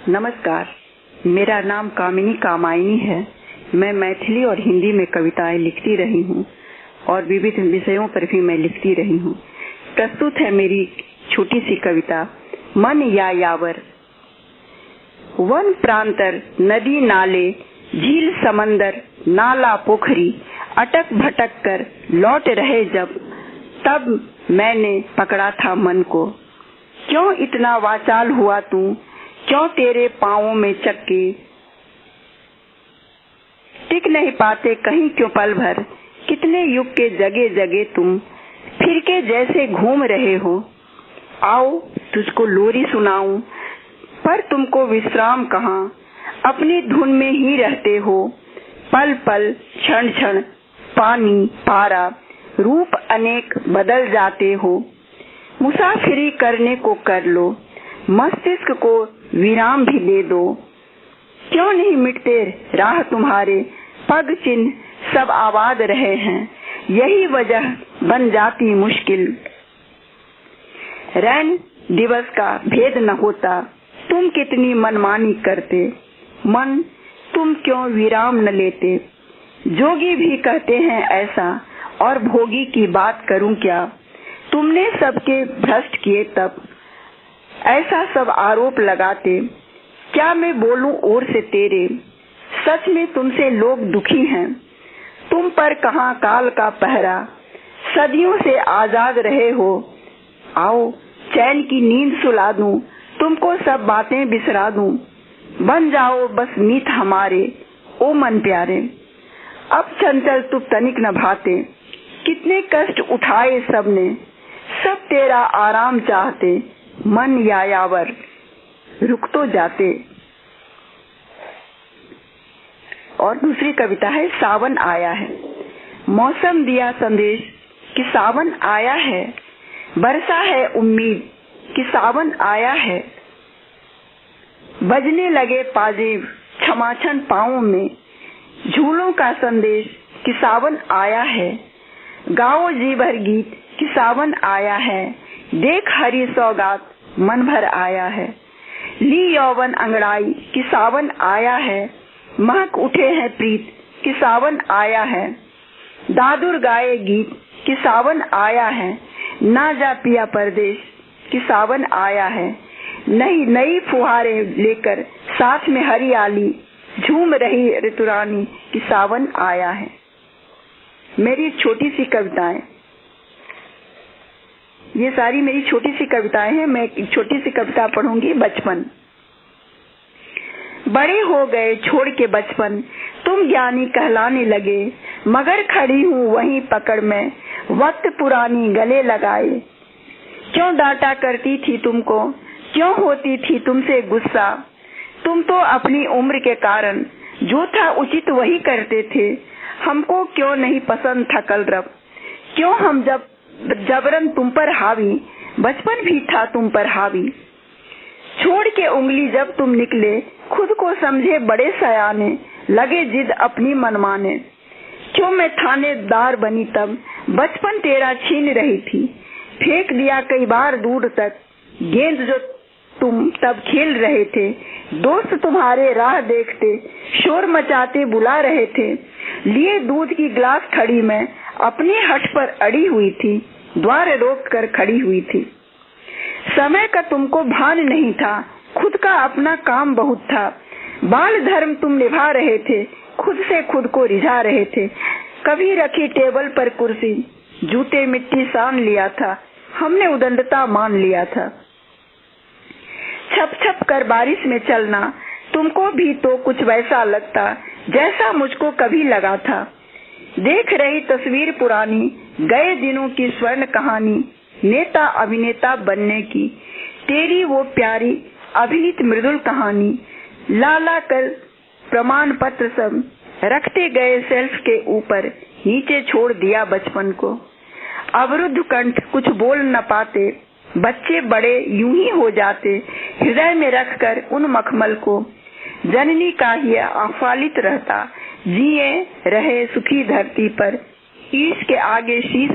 नमस्कार, मेरा नाम कामिनी कामायनी है। मैं मैथिली और हिंदी में कविताएं लिखती रही हूँ और विविध विषयों पर भी मैं लिखती रही हूँ। प्रस्तुत है मेरी छोटी सी कविता मन या यावर। वन प्रांतर, नदी नाले, झील समंदर, नाला पोखरी अटक भटक कर लौट रहे जब, तब मैंने पकड़ा था मन को। क्यों इतना वाचाल हुआ तू, क्यों तेरे पाँवों में चक्के टिक नहीं पाते कहीं क्यों पल भर। कितने युग के जगह जगह तुम फिर के जैसे घूम रहे हो। आओ तुझको लोरी सुनाऊं, पर तुमको विश्राम कहाँ, अपनी धुन में ही रहते हो। पल पल क्षण क्षण पानी पारा रूप अनेक बदल जाते हो। मुसाफिरी करने को कर लो, मस्तिष्क को विराम भी दे दो। क्यों नहीं मिटते राह तुम्हारे, पग चिन्ह सब आबाद रहे हैं। यही वजह बन जाती मुश्किल, रैन दिवस का भेद न होता। तुम कितनी मनमानी करते, मन तुम क्यों विराम न लेते। जोगी भी कहते हैं ऐसा, और भोगी की बात करूं क्या। तुमने सबके भ्रष्ट किए तब ऐसा सब आरोप लगाते। क्या मैं बोलूं और से तेरे, सच में तुमसे लोग दुखी हैं। तुम पर कहां काल का पहरा, सदियों से आजाद रहे हो। आओ चैन की नींद सुला दूं, तुमको सब बातें बिसरा दूं। बन जाओ बस मीत हमारे, ओ मन प्यारे। अब चंचल तुम तनिक न भाते, कितने कष्ट उठाए सबने। सब तेरा आराम चाहते, मन या यावर रुक तो जाते। और दूसरी कविता है सावन आया है। मौसम दिया संदेश कि सावन आया है, बरसा है उम्मीद कि सावन आया है। बजने लगे पाजेब छमाछन पाँवों में, झूलों का संदेश कि सावन आया है। गाओ जी भर गीत कि सावन आया है, देख हरी सौगात मन भर आया है। ली यौवन अंगड़ाई कि सावन आया है, महक उठे हैं प्रीत कि सावन आया है। दादुर गाए गीत कि सावन आया है, ना जा पिया परदेश कि सावन आया है। नई नई फुहारे लेकर साथ में हरियाली, झूम रही ऋतुरानी कि सावन आया है। मेरी छोटी सी कविताएं, ये सारी मेरी छोटी सी कविताएं हैं। मैं एक छोटी सी कविता पढ़ूंगी, बचपन। बड़े हो गए छोड़ के बचपन, तुम ज्ञानी कहलाने लगे। मगर खड़ी हूँ वहीं पकड़ में, वक्त पुरानी गले लगाए। क्यों डांटा करती थी तुमको, क्यों होती थी तुमसे गुस्सा। तुम तो अपनी उम्र के कारण जो था उचित वही करते थे। हमको क्यों नहीं पसंद था कलरव, क्यों हम जब जबरन तुम पर हावी। बचपन भी था तुम पर हावी। छोड़ के उंगली जब तुम निकले, खुद को समझे बड़े सयाने, लगे जिद अपनी मनमाने। क्यों मैं थानेदार बनी तब, बचपन तेरा छीन रही थी। फेंक दिया कई बार दूर तक गेंद जो तुम तब खेल रहे थे। दोस्त तुम्हारे राह देखते शोर मचाते बुला रहे थे। लिए दूध की गिलास खड़ी में अपने हठ पर अड़ी हुई थी, द्वार रोक कर खड़ी हुई थी। समय का तुमको भान नहीं था, खुद का अपना काम बहुत था। बाल धर्म तुम निभा रहे थे, खुद से खुद को रिझा रहे थे। कभी रखी टेबल पर कुर्सी, जूते मिट्टी सान लिया था, हमने उदंडता मान लिया था। छप छप कर बारिश में चलना, तुमको भी तो कुछ वैसा लगता जैसा मुझको कभी लगा था। देख रही तस्वीर पुरानी, गए दिनों की स्वर्ण कहानी। नेता अभिनेता बनने की तेरी वो प्यारी अभिनीत मृदुल कहानी। लाला कर प्रमाण पत्र सब रखते गए सेल्फ के ऊपर, नीचे छोड़ दिया बचपन को। अवरुद्ध कंठ कुछ बोल न पाते, बच्चे बड़े यूं ही हो जाते। हृदय में रखकर उन मखमल को, जननी का ही आफालित रहता। जिए रहे सुखी धरती पर, ईश के आगे शीश